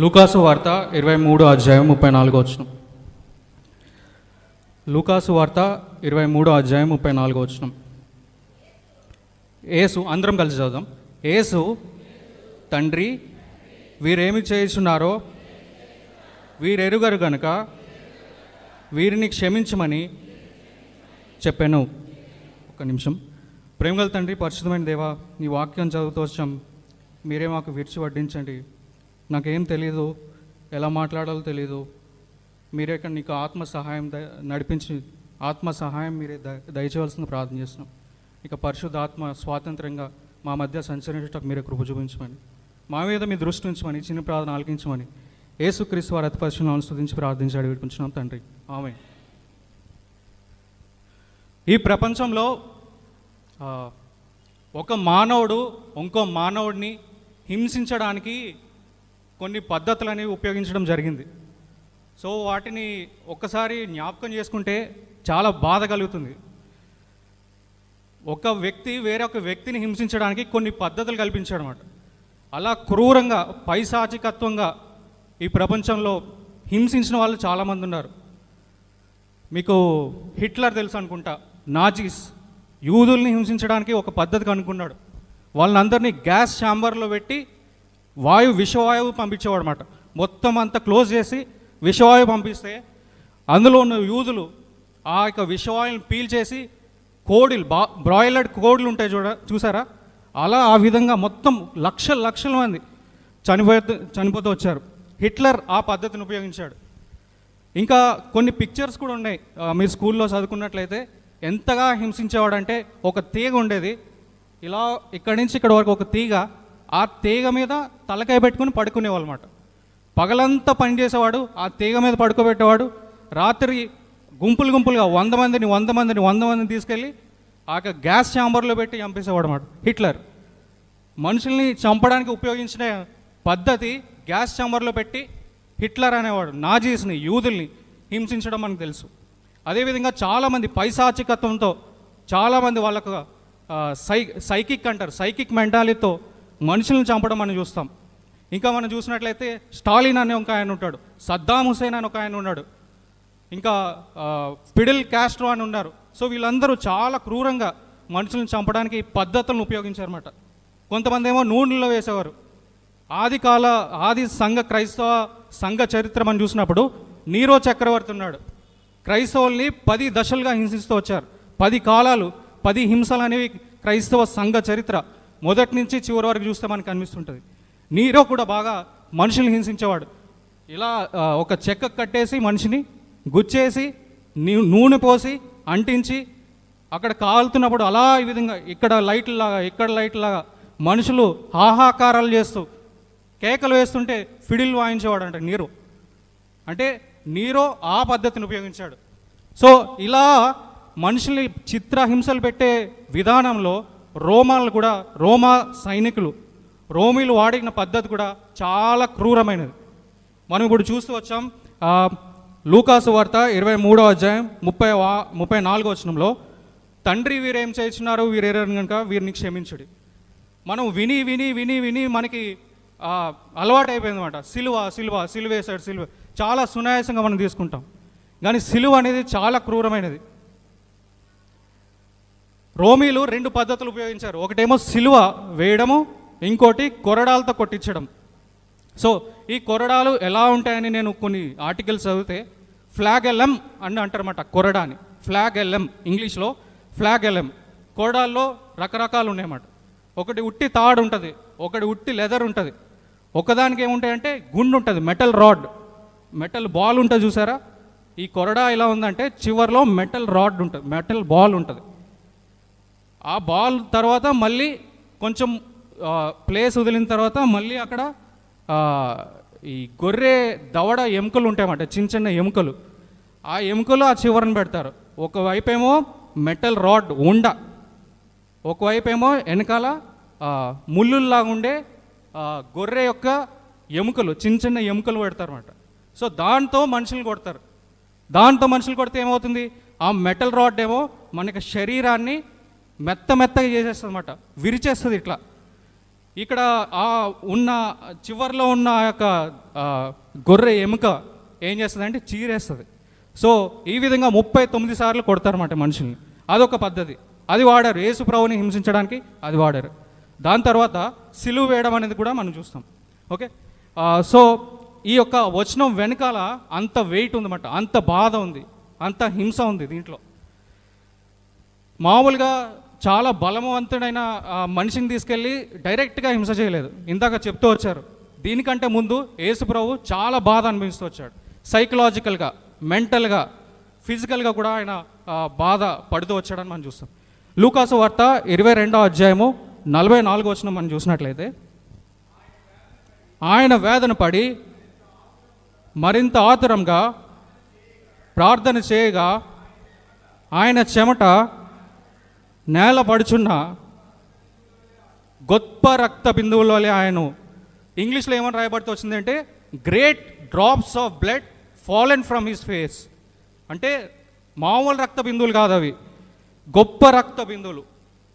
లూకాసు వార్త 23వ అధ్యాయం 34వ వచనం. లూకాసు వార్త 23వ అధ్యాయం 34వ వచనం. యేసు, అందరం కలిసి చదువుదాం. యేసు, తండ్రి, వీరేమి చేయుచున్నారో వీరెరుగరు గనుక వీరిని క్షమించమని చెప్పాను. ఒక్క నిమిషం. ప్రేమగల తండ్రి, పరిశుద్ధమైన దేవా, నీ వాక్యం చదువుతూ వచ్చాం. మీరే మాకు విడిచి వడ్డించండి. నాకేం తెలీదు, ఎలా మాట్లాడాలో తెలీదు. మీరే నీకు ఆత్మ సహాయం నడిపించి ఆత్మ సహాయం మీరే దయచేయవలసింది ప్రార్థన చేస్తున్నాం. ఇక పరిశుద్ధ ఆత్మ స్వాతంత్రంగా మా మధ్య సంచరించటకు మీరే కృప చూపించమని, మా మీద మీ దృష్టి ఉంచమని, చిన్న ప్రార్థన ఆలకించమని యేసుక్రీస్తు వారి అతి పరిశుద్ధనామమున స్తుతించి ప్రార్థించి వేడుకుంటున్నాం తండ్రి, ఆమేన్. ఈ ప్రపంచంలో ఒక మానవుడు ఇంకో మానవుడిని హింసించడానికి కొన్ని పద్ధతులని ఉపయోగించడం జరిగింది. సో వాటిని ఒక్కసారి జ్ఞాపకం చేసుకుంటే చాలా బాధ కలుగుతుంది. ఒక వ్యక్తి వేరొక వ్యక్తిని హింసించడానికి కొన్ని పద్ధతులు కల్పించాడు అన్నమాట. అలా క్రూరంగా, పైశాచికత్వంగా ఈ ప్రపంచంలో హింసించిన వాళ్ళు చాలామంది ఉన్నారు. మీకు హిట్లర్ తెలుసు అనుకుంటా. నాజీస్ యూదుల్ని హింసించడానికి ఒక పద్ధతి కనుక్కున్నాడు. వాళ్ళందరినీ గ్యాస్ ఛాంబర్లో పెట్టి విషవాయువు పంపించేవాడు అన్నమాట. మొత్తం అంతా క్లోజ్ చేసి విషవాయువు పంపిస్తే అందులో ఉన్న యూదులు ఆ యొక్క విషవాయువుని పీల్చేసి కోడిలు, బ్రాయిలర్డ్ కోడిలు ఉంటాయి చూసారా, అలా ఆ విధంగా మొత్తం లక్షల మంది చనిపోతూ వచ్చారు. హిట్లర్ ఆ పద్ధతిని ఉపయోగించాడు. ఇంకా కొన్ని పిక్చర్స్ కూడా ఉన్నాయి, మీరు స్కూల్లో చదువుకున్నట్లయితే. ఎంతగా హింసించేవాడంటే, ఒక తీగ ఉండేది, ఇలా ఇక్కడి నుంచి ఇక్కడ వరకు ఒక తీగ, ఆ తీగ మీద తలకాయ పెట్టుకుని పడుకునేవాళ్ళు అన్నమాట. పగలంతా పనిచేసేవాడు, ఆ తీగ మీద పడుకోబెట్టేవాడు. రాత్రి గుంపులుగా 100 మందిని తీసుకెళ్ళి ఆ గ్యాస్ ఛాంబర్లో పెట్టి చంపేసేవాడు అన్నమాట. హిట్లర్ మనుషుల్ని చంపడానికి ఉపయోగించిన పద్ధతి గ్యాస్ ఛాంబర్లో పెట్టి హిట్లర్ అనేవాడు నాజీస్ని, యూదుల్ని హింసించడం మనకు తెలుసు. అదేవిధంగా చాలామంది పైశాచికత్వంతో, చాలామంది వాళ్ళకు సైకిక్ మెంటాలిటీతో మనుషులను చంపడం మనం చూస్తాం. ఇంకా మనం చూసినట్లయితే స్టాలిన్ అనే ఒక ఆయన ఉంటాడు, సద్దాం హుసేన్ అని ఒక ఆయన ఉన్నాడు, ఇంకా ఫిడెల్ కాస్ట్రో అని ఉన్నారు. సో వీళ్ళందరూ చాలా క్రూరంగా మనుషులను చంపడానికి పద్ధతులను ఉపయోగించారన్నమాట. కొంతమంది ఏమో నూనెలో వేసేవారు. ఆది క్రైస్తవ సంఘ చరిత్ర మనం చూసినప్పుడు నీరో చక్రవర్తి ఉన్నాడు. క్రైస్తవుల్ని 10 దశలుగా హింసిస్తూ వచ్చారు. 10 కాలాలు, 10 హింసలు అనేవి క్రైస్తవ సంఘ చరిత్ర మొదటి నుంచి చివరి వరకు చూస్తే మనకు అనిపిస్తుంటుంది. నీరో కూడా బాగా మనుషుల్ని హింసించేవాడు. ఇలా ఒక చెక్క కట్టేసి మనిషిని గుచ్చేసి నూనె పోసి అంటించి అక్కడ కాలుతున్నప్పుడు అలా ఈ విధంగా ఇక్కడ లైట్లాగా మనుషులు హాహాకారాలు చేస్తూ కేకలు వేస్తుంటే ఫిడిల్ వాయించేవాడు అంట నీరో. అంటే నీరో ఆ పద్ధతిని ఉపయోగించాడు. సో ఇలా మనుషుల్ని చిత్రహింసలు పెట్టే విధానంలో రోమా సైనికులు, రోమీలు వాడిన పద్ధతి కూడా చాలా క్రూరమైనది. మనం ఇప్పుడు చూస్తూ వచ్చాం. లూకాసు వార్త 23వ అధ్యాయం 34వ వచనంలో, తండ్రి వీరేం చేస్తున్నారు వీరెరగరు కనుక వీరిని క్షమించుడి. మనం విని మనకి అలవాటు అయిపోయింది అనమాట. సిలువ వేసాడు, చాలా సునాయాసంగా మనం తీసుకుంటాం. కానీ సిలువ అనేది చాలా క్రూరమైనది. రోమీలు 2 పద్ధతులు ఉపయోగించారు. ఒకటేమో సిలువ వేయడము, ఇంకోటి కొరడాలతో కొట్టించడం. సో ఈ కొరడాలు ఎలా ఉంటాయని నేను కొన్ని ఆర్టికల్స్ చదివితే, ఫ్లాగెల్లం అని అంటారన్నమాట కొరడాని. ఫ్లాగెల్లం, ఇంగ్లీష్లో ఫ్లాగెల్లం. కొరడాల్లో రకరకాలు ఉన్నాయన్నమాట. ఒకటి ఉట్టి తాడు ఉంటుంది, ఒకటి ఉట్టి లెదర్ ఉంటుంది. ఒకదానికి ఏముంటాయంటే గుండు ఉంటుంది, మెటల్ బాల్ ఉంటుంది చూసారా. ఈ కొరడా ఎలా ఉందంటే చివరిలో మెటల్ రాడ్ ఉంటుంది, మెటల్ బాల్ ఉంటుంది. ఆ బాల్ తర్వాత మళ్ళీ కొంచెం ప్లేస్ వదిలిన తర్వాత మళ్ళీ అక్కడ ఈ గొర్రె దవడ ఎముకలు ఉంటాయన్నమాట, చిన్న ఎముకలు. ఆ ఎముకలు ఆ చివరని పెడతారు. ఒకవైపేమో మెటల్ రాడ్ ఉండ, ఒకవైపేమో వెనకాల ముళ్ళుల్లాగా ఉండే గొర్రె యొక్క ఎముకలు, చిన్న ఎముకలు పెడతారు అన్నమాట. సో దాంతో మనుషులు కొడతారు. దాంతో మనుషులు కొడితే ఏమవుతుంది, ఆ మెటల్ రాడ్ ఏమో మనకి శరీరాన్ని మెత్తగా చేసేస్తుంది అన్నమాట, విరిచేస్తుంది ఇట్లా. ఇక్కడ ఆ ఉన్న చివర్లో ఉన్న ఆ యొక్క గొర్రె ఎముక ఏం చేస్తుందంటే చీరేస్తుంది. సో ఈ విధంగా 39 సార్లు కొడతారన్నమాట మనుషుల్ని. అదొక పద్ధతి, అది వాడారు యేసు ప్రభువుని హింసించడానికి, అది వాడారు. దాని తర్వాత సిలువ వేయడం అనేది కూడా మనం చూస్తాం. ఓకే, సో ఈ యొక్క వచనం వెనకాల అంత వెయిట్ ఉందన్నమాట, అంత బాధ ఉంది, అంత హింస ఉంది దీంట్లో. మామూలుగా చాలా బలవంతుడైన మనిషిని తీసుకెళ్ళి డైరెక్ట్గా హింస చేయలేదు. ఇందాక చెప్తూ వచ్చారు, దీనికంటే ముందు యేసు ప్రభు చాలా బాధ అనుభవిస్తూ వచ్చాడు. సైకలాజికల్గా, మెంటల్గా, ఫిజికల్గా కూడా ఆయన బాధ పడుతూ వచ్చాడని మనం చూస్తాం. లూకాసు వార్త 22వ అధ్యాయము 44వ వచనం మనం చూసినట్లయితే, ఆయన వేదన పడి మరింత ఆతురంగా ప్రార్థన చేయగా ఆయన చెమట నేల పడుచున్న గొప్ప రక్త బిందువులోనే ఆయన, ఇంగ్లీష్లో ఏమని రాయబడుతూ వచ్చింది అంటే great drops of blood fallen from his face. అంటే మామూలు రక్త బిందువులు కాదు అవి, గొప్ప రక్త బిందువులు.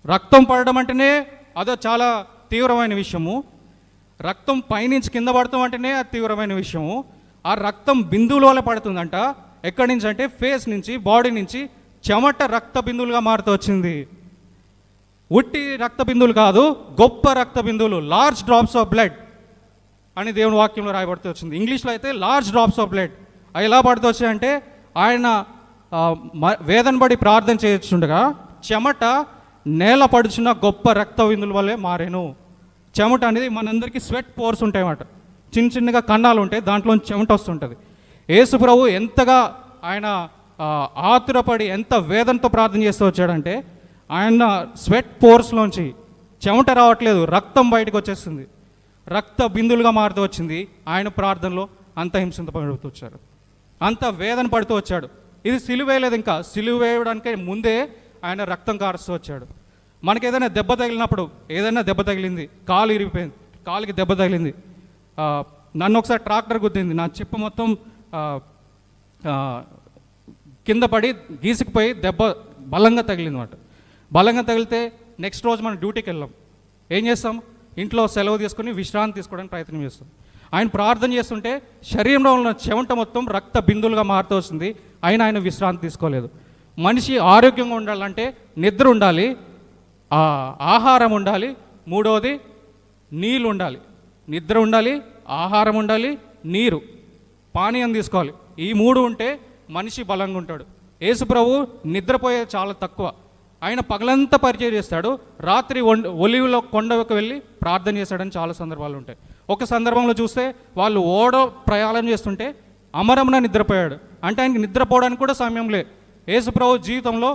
రక్తం పడడం అంటేనే అదో చాలా తీవ్రమైన విషయము. రక్తం పైనుంచి కింద పడతాం అంటేనే అది తీవ్రమైన విషయము. ఆ రక్తం బిందువుల పడుతుందంట. ఎక్కడి నుంచి అంటే ఫేస్ నుంచి, బాడీ నుంచి చెమట రక్త బిందువులుగా మారుతూ వచ్చింది. ఉట్టి రక్త బిందువులు కాదు, గొప్ప రక్త బిందువులు, లార్జ్ డ్రాప్స్ ఆఫ్ బ్లడ్ అని దేవుని వాక్యంలో రాయబడుతూ వచ్చింది. ఇంగ్లీష్లో అయితే లార్జ్ డ్రాప్స్ ఆఫ్ బ్లడ్. అవి ఎలా పడుతూ వచ్చాయంటే ఆయన వేదన పడి ప్రార్థన చేస్తుండగా చెమట నేల పడుచున్న గొప్ప రక్త బిందువుల వల్లే మారేను. చెమట అనేది మనందరికీ స్వెట్ పోర్స్ ఉంటాయన్నమాట, చిన్న చిన్నగా కన్నాలు ఉంటాయి, దాంట్లో చెమట వస్తుంటుంది. యేసు ప్రభు ఎంతగా ఆయన ఆతురపడి ఎంత వేదనతో ప్రార్థన చేస్తూ వచ్చాడంటే ఆయన స్వెట్ పోర్స్లోంచి చెమట రావట్లేదు, రక్తం బయటకు వచ్చేస్తుంది, రక్త బిందువులుగా మారుతూ వచ్చింది. ఆయన ప్రార్థనలో అంత హింసింపబడుతూ వచ్చారు, అంత వేదన పడుతూ వచ్చాడు. ఇది సిలువ వేయలేదు, ఇంకా సిలువ వేయడానికే ముందే ఆయన రక్తం కారుస్తూ వచ్చాడు. మనకి ఏదైనా దెబ్బ తగిలినప్పుడు, ఏదైనా దెబ్బ తగిలింది, కాలు ఇరిగిపోయింది, కాలుకి దెబ్బ తగిలింది, నన్ను ఒకసారి ట్రాక్టర్ గుద్దింది, నా చెప్పు మొత్తం కింద పడి గీసుకుపోయి దెబ్బ బలంగా తగిలింది అన్నమాట. బలంగా తగిలితే నెక్స్ట్ రోజు మనం డ్యూటీకి వెళ్ళాం. ఏం చేస్తాం? ఇంట్లో సెలవు తీసుకుని విశ్రాంతి తీసుకోవడానికి ప్రయత్నం చేస్తాం. ఆయన ప్రార్థన చేస్తుంటే శరీరంలో ఉన్న చెమట మొత్తం రక్త బిందువులుగా మారుతూ వస్తుంది, అయినా ఆయన విశ్రాంతి తీసుకోలేదు. మనిషి ఆరోగ్యంగా ఉండాలంటే నిద్ర ఉండాలి, ఆహారం ఉండాలి, మూడవది నీళ్ళు ఉండాలి. నిద్ర ఉండాలి, ఆహారం ఉండాలి, నీరు, పానీయం తీసుకోవాలి. ఈ మూడు ఉంటే మనిషి బలంగా ఉంటాడు. యేసు ప్రభు నిద్రపోయేది చాలా తక్కువ. ఆయన పగలంతా పరిచయం చేస్తాడు, రాత్రి ఒలివులో కొండకు వెళ్ళి ప్రార్థన చేస్తాడని చాలా సందర్భాలు ఉంటాయి. ఒక సందర్భంలో చూస్తే వాళ్ళు ఓడో ప్రయాణం చేస్తుంటే అమరమున నిద్రపోయాడు. అంటే ఆయనకి నిద్రపోవడానికి కూడా సమయం లేదు. యేసు ప్రభు జీవితంలో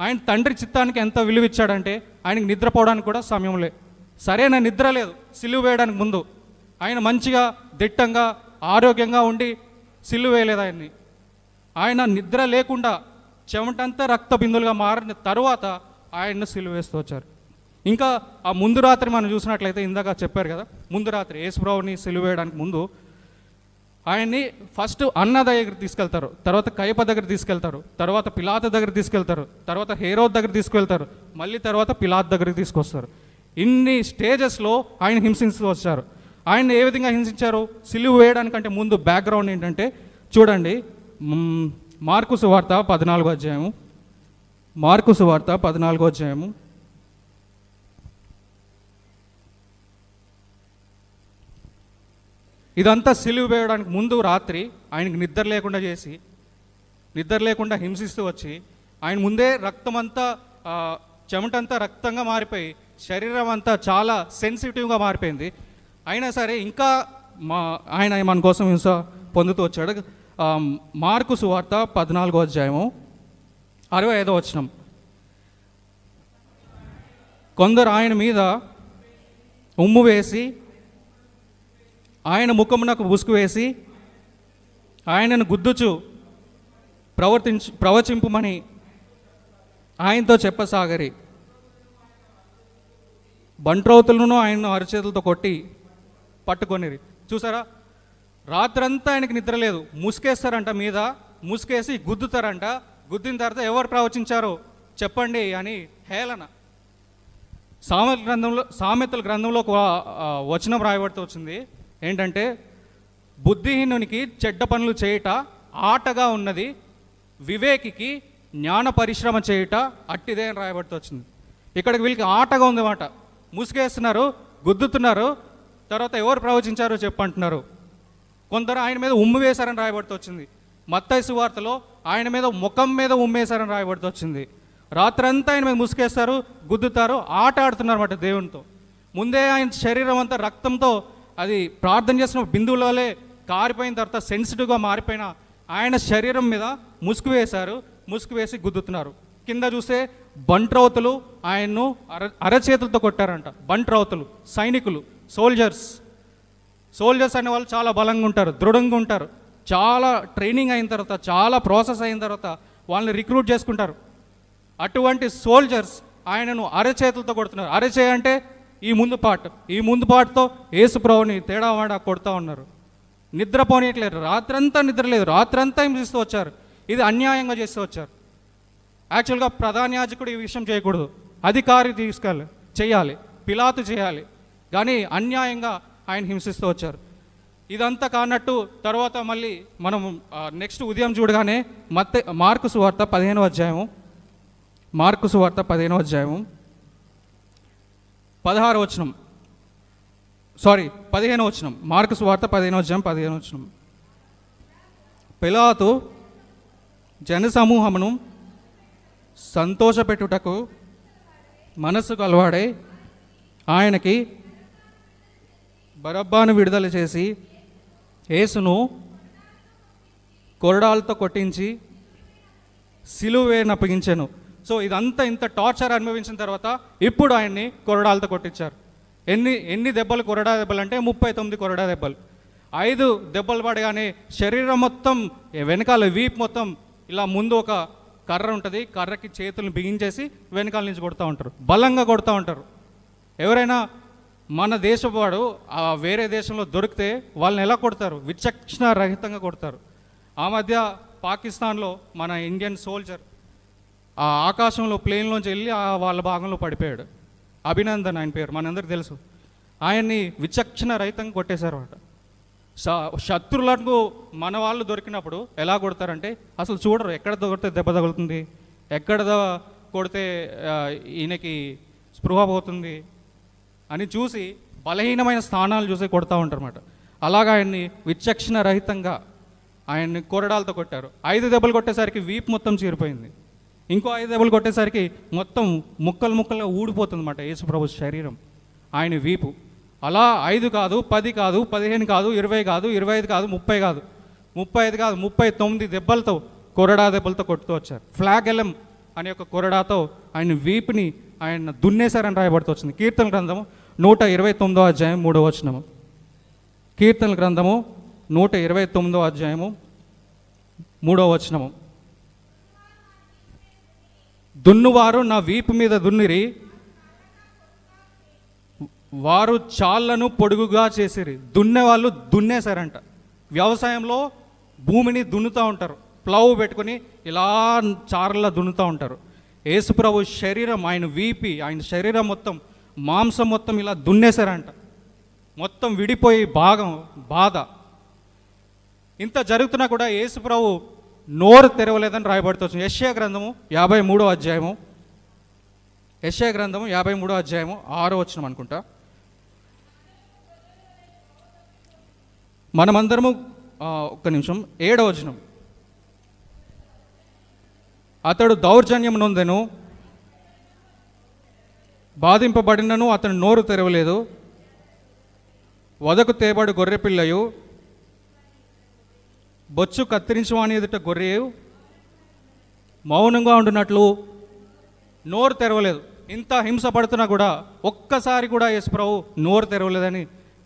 ఆయన తండ్రి చిత్తానికి ఎంత విలువ ఇచ్చాడంటే ఆయనకి నిద్రపోవడానికి కూడా సమయం లేదు. సరైన నిద్ర లేదు సిలువ వేయడానికి ముందు. ఆయన మంచిగా దిట్టంగా ఆరోగ్యంగా ఉండి సిలువ వేయలేదు ఆయన్ని. ఆయన నిద్ర లేకుండా చెమటంతా రక్త బిందులుగా మారిన తరువాత ఆయన్ను సిలువ వేస్తూ వచ్చారు. ఇంకా ఆ ముందు రాత్రి మనం చూసినట్లయితే, ఇందాక చెప్పారు కదా, ముందు రాత్రి యేసు ప్రభువుని సిలువ వేయడానికి ముందు ఆయన్ని ఫస్ట్ అన్న దగ్గర తీసుకెళ్తారు, తర్వాత కయప దగ్గర తీసుకెళ్తారు, తర్వాత పిలాతు దగ్గర తీసుకెళ్తారు, తర్వాత హేరోద్ దగ్గర తీసుకెళ్తారు, మళ్ళీ తర్వాత పిలాతు దగ్గరికి తీసుకొస్తారు. ఇన్ని స్టేజెస్లో ఆయన హింసిస్తూ వచ్చారు. ఆయన ఏ విధంగా హింసించారు? సిలువ వేయడానికంటే ముందు బ్యాక్గ్రౌండ్ ఏంటంటే చూడండి, మార్కు సువార్త 14వ అధ్యాయము, మార్కు సువార్త 14వ అధ్యాయము 1 ఇదంతా సిలువ వేయడానికి ముందు రాత్రి ఆయనకి నిద్ర లేకుండా చేసి, నిద్ర లేకుండా హింసిస్తూ వచ్చి, ఆయన ముందే రక్తం అంతా చెమటంతా రక్తంగా మారిపోయి శరీరం అంతా చాలా సెన్సిటివ్గా మారిపోయింది. అయినా సరే ఇంకా ఆయన మన కోసం హింస పొందుతూ వచ్చాడు. మార్కు సువార్త 14వ అధ్యాయము 65వ వచనం, కొందరు ఆయన మీద ఉమ్ము వేసి ఆయన ముఖమునకు ముసుగు వేసి ఆయనను గుద్దుచు ప్రవచింపుమని ఆయనతో చెప్పసాగరి. బంట్రౌతులను ఆయన్ను అరచేతులతో కొట్టి పట్టుకొనిరి. చూసారా, రాత్రంతా ఆయనకి నిద్ర లేదు, ముసుకేస్తారంట మీద, ముసుకేసి గుద్దుతారంట. గుద్దిన తర్వాత ఎవరు ప్రవచించారో చెప్పండి అని హేళన. సామెతల గ్రంథంలో ఒక వచనం రాయబడుతూ వచ్చింది ఏంటంటే, బుద్ధిహీనునికి చెడ్డ పనులు చేయుట ఆటగా ఉన్నది, వివేకికి జ్ఞాన పరిశ్రమ చేయుట అట్టిదే అని రాయబడుతూ వచ్చింది. ఇక్కడికి వీళ్ళకి ఆటగా ఉందన్నమాట. ముసుగేస్తున్నారు, గుద్దుతున్నారు, తర్వాత ఎవరు ప్రవచించారో చెప్పంటున్నారు. కొందరు ఆయన మీద ఉమ్ము వేశారని రాయబడుతూ వచ్చింది. మత్తయి సువార్తలో ఆయన మీద ముఖం మీద ఉమ్మేశారని రాయబడుతూ వచ్చింది. రాత్రంతా ఆయన మీద ముసుగేస్తారు, గుద్దుతారు, ఆట ఆడుతున్నారు అన్నమాట దేవునితో. ముందే ఆయన శరీరం అంతా రక్తంతో అది ప్రార్థన చేసిన బిందువుల వల్లే కారిపోయిన తర్వాత సెన్సిటివ్గా మారిపోయిన ఆయన శరీరం మీద ముసుగు వేశారు, ముసుగు వేసి గుద్దుతున్నారు. కింద చూస్తే బంట్రౌతులు ఆయన్ను అరచేతులతో కొట్టారంట. బంట్రౌతులు సైనికులు, సోల్జర్స్ అనే వాళ్ళు చాలా బలంగా ఉంటారు, దృఢంగా ఉంటారు. చాలా ట్రైనింగ్ అయిన తర్వాత, చాలా ప్రాసెస్ అయిన తర్వాత వాళ్ళని రిక్రూట్ చేసుకుంటారు. అటువంటి సోల్జర్స్ ఆయనను అరచేతులతో కొడుతున్నారు. అరచేయ అంటే ఈ ముందు పాటుతో యేసుప్రభుని తేడావాడ కొడుతూ ఉన్నారు. నిద్రపోనీయట్లేదు, రాత్రంతా నిద్రలేదు, రాత్రంతా హింసిస్తూ వచ్చారు. ఇది అన్యాయంగా చేస్తూ వచ్చారు. యాక్చువల్గా ప్రధాన యాజకుడు ఈ విషయం చేయకూడదు, అధికారి చేయాలి, పిలాతు చేయాలి, కానీ అన్యాయంగా ఆయన హింసిస్తూ వచ్చారు. ఇదంతా కానట్టు తర్వాత మళ్ళీ మనం నెక్స్ట్ ఉదయం చూడగానే మార్కు సువార్త 15వ అధ్యాయము 16వ వచనం, 15వ వచనం, మార్కు సువార్త 15వ అధ్యాయం 15వ వచనం. పిలాతు జనసమూహమును సంతోషపెట్టుటకు మనస్సు కలవాడై ఆయనకి బరబ్బాను విడుదల చేసి యేసును కొరడాలతో కొట్టించి సిలువేని అప్పగించాను. సో ఇదంతా ఇంత టార్చర్ అనుభవించిన తర్వాత ఇప్పుడు ఆయన్ని కొరడాలతో కొట్టించారు. ఎన్ని దెబ్బలు, కొరడా దెబ్బలు అంటే 39 కొరడా దెబ్బలు. 5 దెబ్బలు పడగానే శరీరం మొత్తం, వెనకాల వీప్ మొత్తం ఇలా ముందు ఒక కర్ర ఉంటుంది, కర్రకి చేతులను బిగించేసి వెనకాల నుంచి కొడుతూ ఉంటారు, బలంగా కొడుతూ ఉంటారు. ఎవరైనా మన దేశవాడు వేరే దేశంలో దొరికితే వాళ్ళని ఎలా కొడతారు? విచక్షణ రహితంగా కొడతారు. ఆ మధ్య పాకిస్తాన్లో మన ఇండియన్ సోల్జర్ ఆ ఆకాశంలో ప్లేన్లోంచి వెళ్ళి వాళ్ళ భాగంలో పడిపోయాడు. అభినందన్ ఆయన పేరు, మనందరికీ తెలుసు. ఆయన్ని విచక్షణ రహితంగా కొట్టేశారు అన్నమాట. శత్రులకు మన వాళ్ళు దొరికినప్పుడు ఎలా కొడతారంటే అసలు చూడరు, ఎక్కడ కొడితే దెబ్బ తగులుతుంది, ఎక్కడ కొడితే ఈయనకి స్పృహ పోతుంది అని చూసి బలహీనమైన స్థానాలు చూసి కొడతా ఉంటారు అన్నమాట. అలాగా ఆయన్ని విచక్షణ రహితంగా ఆయన్ని కొరడాలతో కొట్టారు. 5 దెబ్బలు కొట్టేసరికి వీపు మొత్తం చీరిపోయింది. ఇంకో 5 దెబ్బలు కొట్టేసరికి మొత్తం ముక్కలుగా ఊడిపోతుంది అన్నమాట యేసుప్రభు శరీరం, ఆయన వీపు. అలా 5 కాదు, 10 కాదు, 15 కాదు, 20 కాదు, 25 కాదు, 30 కాదు, 35 కాదు, 39 దెబ్బలతో, కొరడా దెబ్బలతో కొట్టుతూ వచ్చారు. ఫ్లాగెలం అనే ఒక కొరడాతో ఆయన వీపుని ఆయన దున్నేశారని రాయబడుతూ వచ్చింది. కీర్తన గ్రంథము 129వ అధ్యాయం 3వ వచనము. కీర్తన గ్రంథము 129వ అధ్యాయము 3వ వచనము. దున్నువారు నా వీపు మీద దున్నిరి, వారు చాళ్లను పొడుగుగా చేసిరి. దున్నేవాళ్ళు దున్నేశారంట. వ్యవసాయంలో భూమిని దున్నుతూ ఉంటారు, ప్లవ్ పెట్టుకొని ఇలా చారలా దున్నుతూ ఉంటారు. యేసుప్రభు శరీరం, ఆయన వీపి, ఆయన శరీరం మొత్తం, మాంసం మొత్తం ఇలా దున్నేశారంట. మొత్తం విడిపోయి బాధ. ఇంత జరుగుతున్నా కూడా యేసుప్రభు నోరు తెరవలేదని రాయబడుతుంది. యెషయా గ్రంథము 53వ అధ్యాయము, యెషయా గ్రంథము 53వ అధ్యాయము 6వ వచనం అనుకుంటా. మనమందరము ఒక్క నిమిషం, 7వ వచనం. అతడు దౌర్జన్యం నొందెను, బాధింపబడినను అతను నోరు తెరవలేదు. వదకు తేబడు గొర్రెపిల్లయు, బొచ్చు కత్తిరించువాని ఎదుట గొర్రెయు మౌనంగా ఉండునట్లు నోరు తెరవలేదు. ఇంత హింస పడుతున్నా కూడా ఒక్కసారి కూడా యేసుప్రభు నోరు తెరవలేదని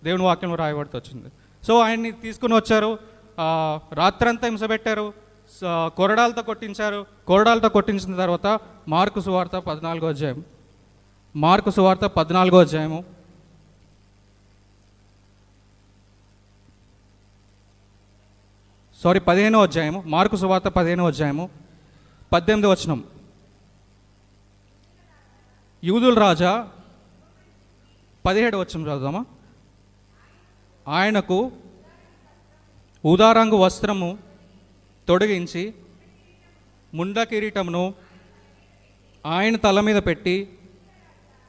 దేవుని వాక్యంలో రాయబడుతూ వచ్చింది. సో ఆయన్ని తీసుకుని వచ్చారు, రాత్రంతా హింస పెట్టారు, కొరడాలతో కొట్టించారు. కొరడాలతో కొట్టించిన తర్వాత మార్కు సువార్త 14వ అధ్యాయం, మార్కు సువార్త 14వ అధ్యాయము 15వ అధ్యాయము, మార్కు సువార్త 15వ అధ్యాయము 18వ వచనం. యూదుల రాజా 17 వచనం చదువుదామా. ఆయనకు ఊదారంగు వస్త్రము తొడిగించి ముండ కిరీటమును ఆయన తల మీద పెట్టి,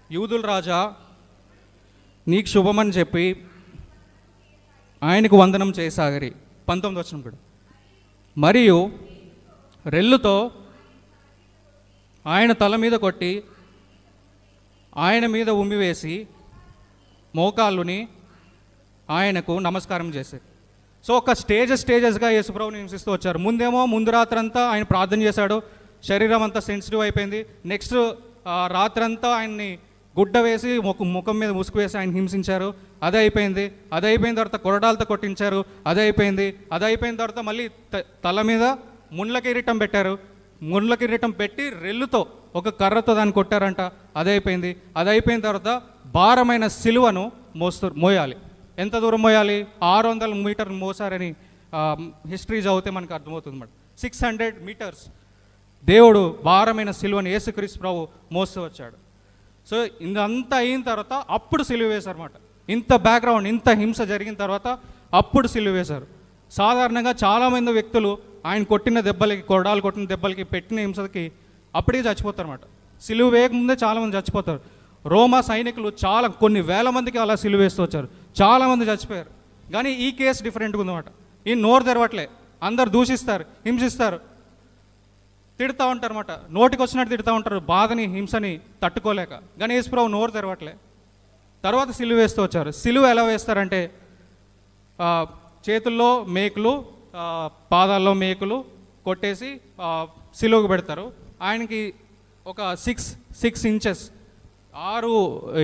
యూదుల రాజా నీకు శుభమని చెప్పి ఆయనకు వందనం చేయసాగరి. 19 వచనం కూడా. మరియు రెల్లుతో ఆయన తల మీద కొట్టి ఆయన మీద ఉమ్మివేసి మోకాళ్ళుని ఆయనకు నమస్కారం చేశారు. సో ఒక స్టేజెస్గా యేసుప్రభుని హింసిస్తూ వచ్చారు. ముందు రాత్రంతా ఆయన ప్రార్థన చేశాడు, శరీరం అంతా సెన్సిటివ్ అయిపోయింది. నెక్స్ట్ రాత్రంతా ఆయన్ని గుడ్డ వేసి ముఖం మీద ముసుగు వేసి ఆయన హింసించారు. అదే అయిపోయిన తర్వాత కొరడాలతో కొట్టించారు. అదే అయిపోయిన తర్వాత మళ్ళీ తల మీద ముండ్ల కిరీటం పెట్టారు. ముండ్ల కిరీటం పెట్టి రెల్లుతో ఒక కర్రతో దాన్ని కొట్టారంట. అదే అయిపోయిన తర్వాత భారమైన సిలువను మోయాలి. ఎంత దూరం మోయాలి? 600 మీటర్లు మోసారని హిస్టరీ చదివితే మనకు అర్థమవుతుంది అన్నమాట. 600 మీటర్స్ దేవుడు భారమైన సిలువను యేసుక్రీస్తు ప్రభు మోస్తూ వచ్చాడు. సో ఇదంతా అయిన తర్వాత అప్పుడు సిలువ వేశారన్నమాట. ఇంత బ్యాక్గ్రౌండ్, ఇంత హింస జరిగిన తర్వాత అప్పుడు సిలువ వేశారు. సాధారణంగా చాలామంది వ్యక్తులు ఆయన కొట్టిన దెబ్బలకి, కొరడాలు కొట్టిన దెబ్బలకి, పెట్టిన హింసకి అప్పటికే చచ్చిపోతారు అన్నమాట. సిలువ వేయకముందే చాలామంది చచ్చిపోతారు. రోమా సైనికులు కొన్ని వేల మందికి అలా సిలువ వేస్తూ వచ్చారు. చాలామంది చచ్చిపోయారు. కానీ ఈ కేసు డిఫరెంట్గా ఉందన్నమాట. ఈ నోరు తెరవట్లే, అందరు దూషిస్తారు, హింసిస్తారు, తిడతా ఉంటారు అన్నమాట. నోటికి వచ్చినట్టు తిడతా ఉంటారు, బాధని హింసని తట్టుకోలేక. కానీ యేసుప్రభు నోరు తెరవట్లే. తర్వాత సిలువ వేస్తూ వచ్చారు. సిలువ ఎలా వేస్తారంటే చేతుల్లో మేకులు, పాదాల్లో మేకులు కొట్టేసి సిలువకు పెడతారు. ఆయనకి ఒక 6 ఇంచెస్ 6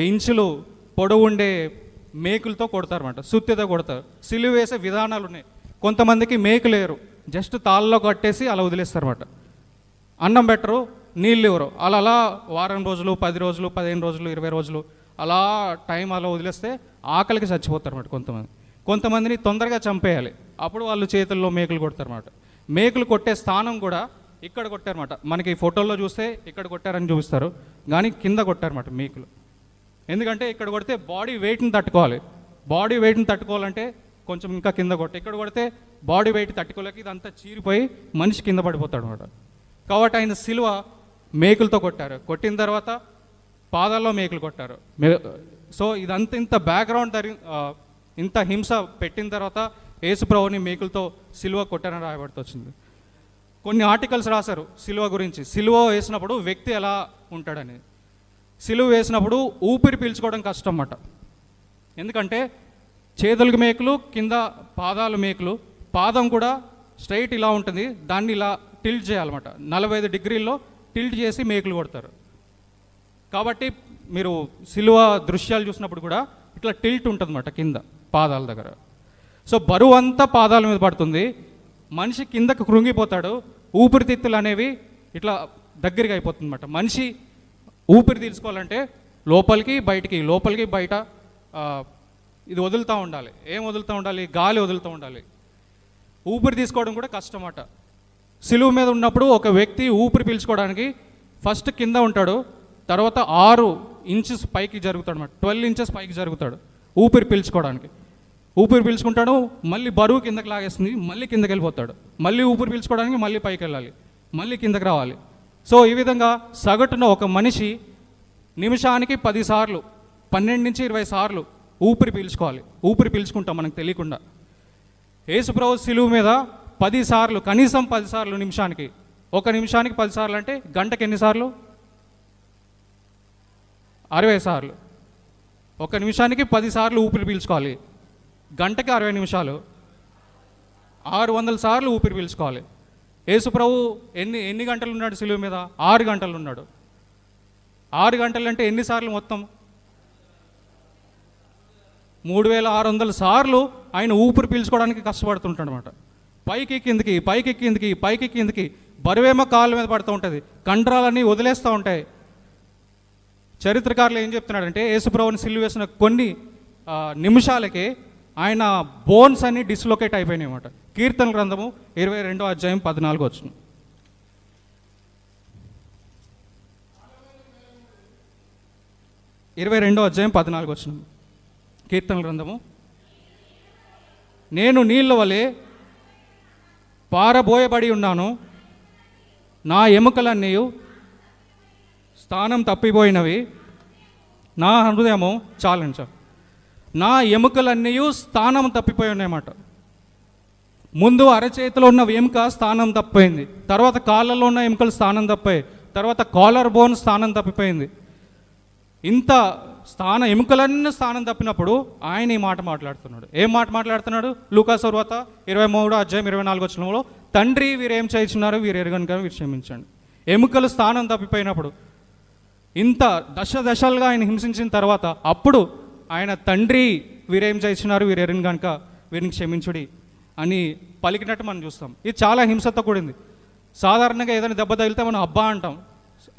ఇంచులు పొడవు ఉండే మేకులతో కొడతారు అన్నమాట. సుత్తితో కొడతారు. సిలువ వేసే విధానాలు ఉన్నాయి. కొంతమందికి మేకులు లేరు, జస్ట్ తాళ్ళలో కట్టేసి అలా వదిలేస్తారు అన్నమాట. అన్నం పెట్టరు, నీళ్ళు ఇవ్వరు. అలా వారం రోజులు, 10 రోజులు, 15 రోజులు, 20 రోజులు అలా టైం అలా వదిలేస్తే ఆకలికి చచ్చిపోతారు అన్నమాట. కొంతమందిని తొందరగా చంపేయాలి, అప్పుడు వాళ్ళు చేతుల్లో మేకులు కొడతారన్నమాట. మేకులు కొట్టే స్థానం కూడా ఇక్కడ కొట్టారన్నమాట. మనకి ఫోటోల్లో చూస్తే ఇక్కడ కొట్టారని చూపిస్తారు, కానీ కింద కొట్టారన్నమాట మేకులు. ఎందుకంటే ఇక్కడ కొడితే బాడీ వెయిట్ని తట్టుకోవాలి. బాడీ వెయిట్ని తట్టుకోవాలంటే కొంచెం ఇంకా కింద కొట్టే. ఇక్కడ కొడితే బాడీ వెయిట్ తట్టుకోలేక ఇదంతా చీరిపోయి మనిషి కింద పడిపోతాడు అన్నమాట. కాబట్టి ఆయన సిలువ మేకులతో కొట్టారు. కొట్టిన తర్వాత పాదాల్లో మేకులు కొట్టారు. సో ఇదంతా ఇంత బ్యాక్గ్రౌండ్ ఇంత హింస పెట్టిన తర్వాత యేసుప్రభుని మేకులతో సిలువ కొట్టారని రాయబడుతూ వచ్చింది. కొన్ని ఆర్టికల్స్ రాశారు సిలువ గురించి. సిలువ వేసినప్పుడు వ్యక్తి ఎలా ఉంటాడని. సిలువ వేసినప్పుడు ఊపిరి పీల్చుకోవడం కష్టం అన్నమాట. ఎందుకంటే చేతులకు మేకులు, కింద పాదాలు మేకులు. పాదం కూడా స్ట్రైట్ ఇలా ఉంటుంది, దాన్ని ఇలా టిల్ట్ చేయాలన్నమాట. 45 డిగ్రీల్లో టిల్ట్ చేసి మేకులు కొడతారు. కాబట్టి మీరు సిలువ దృశ్యాలు చూసినప్పుడు కూడా ఇట్లా టిల్ట్ ఉంటుంది అన్నమాట కింద పాదాల దగ్గర. సో బరువు అంతా పాదాల మీద పడుతుంది. మనిషి కిందకు కృంగిపోతాడు. ఊపిరితిత్తులు అనేవి ఇట్లా దగ్గరికి అయిపోతుంది అన్నమాట. మనిషి ఊపిరి తీసుకోవాలంటే లోపలికి బయట ఇది వదులుతూ ఉండాలి. ఏం వదులుతూ ఉండాలి? గాలి వదులుతూ ఉండాలి. ఊపిరి తీసుకోవడం కూడా కష్టం అన్నమాట. సిలువ మీద ఉన్నప్పుడు ఒక వ్యక్తి ఊపిరి పీల్చుకోవడానికి ఫస్ట్ కింద ఉంటాడు, తర్వాత 6 ఇంచెస్ పైకి జరుగుతాడు అన్నమాట. 12 ఇంచెస్ పైకి జరుగుతాడు ఊపిరి పీల్చుకోవడానికి. ఊపిరి పీల్చుకుంటాడు, మళ్ళీ బరువు కిందకి లాగేస్తుంది, మళ్ళీ కిందకి వెళ్ళిపోతాడు. మళ్ళీ ఊపిరి పీల్చుకోవడానికి మళ్ళీ పైకి వెళ్ళాలి, మళ్ళీ కిందకి రావాలి. సో ఈ విధంగా సగటున ఒక మనిషి నిమిషానికి 10 సార్లు, 12 నుంచి 20 సార్లు ఊపిరి పీల్చుకోవాలి. ఊపిరి పీల్చుకుంటాం మనకు తెలియకుండా. యేసుప్రభు సిలువ మీద 10 సార్లు, కనీసం 10 సార్లు నిమిషానికి. ఒక నిమిషానికి 10 సార్లు అంటే గంటకి ఎన్నిసార్లు? 60 సార్లు. ఒక నిమిషానికి 10 సార్లు ఊపిరి పీల్చుకోవాలి. గంటకి 60 నిమిషాలు, 600 సార్లు ఊపిరి పీల్చుకోవాలి. యేసుప్రభు ఎన్ని గంటలు ఉన్నాడు సిలువ మీద? 6 గంటలు ఉన్నాడు. 6 గంటలు అంటే ఎన్నిసార్లు మొత్తం? 3600 సార్లు ఆయన ఊపిరి పీల్చుకోవడానికి కష్టపడుతుంటాడు అనమాట. పైకి కిందికి బరువేమో కాళ్ళ మీద పడుతూ ఉంటుంది, కండరాలన్నీ వదిలేస్తూ ఉంటాయి. చరిత్రకారులు ఏం చెప్తున్నాడంటే యేసుప్రభుని సిలువ వేసిన కొన్ని నిమిషాలకి ఆయన బోన్స్ అన్ని డిస్లొకేట్ అయిపోయినాయి అన్నమాట. కీర్తన గ్రంథము 22వ అధ్యాయం 14 వచనం. 22వ అధ్యాయం 14 వచనం, కీర్తన గ్రంథము. నేను నీళ్ళ వలె పారబోయబడి ఉన్నాను, నా ఎముకలన్నీ స్థానం తప్పిపోయినవి, నా హృదయము చాలించాలి. నా ఎముకలన్నీ స్థానం తప్పిపోయి ఉన్నాయన్నమాట. ముందు అరచేతిలో ఉన్న ఎముక స్థానం తప్పిపోయింది, తర్వాత కాళ్ళలో ఉన్న ఎముకలు స్థానం తప్పాయి, తర్వాత కాలర్ బోన్ స్థానం తప్పిపోయింది. ఇంత ఎముకలన్నీ స్థానం తప్పినప్పుడు ఆయన ఈ మాట మాట్లాడుతున్నాడు. ఏం మాట మాట్లాడుతున్నాడు? లూకా సువార్త 23వ అధ్యాయం 24 వచనంలో, తండ్రి వీరేం చేయించున్నారు, వీరు ఎరుగను కనుక వీరు క్షమించండి. ఎముకలు స్థానం తప్పిపోయినప్పుడు, ఇంత దశలుగా ఆయన హింసించిన తర్వాత అప్పుడు ఆయన తండ్రి వీరేం చేయించున్నారు, వీరు ఎరుగను కనుక వీరిని క్షమించుడి అని పలికినట్టు మనం చూస్తాం. ఇది చాలా హింసతో కూడింది. సాధారణంగా ఏదైనా దెబ్బ తగిలితే మనం అబ్బా అంటాం,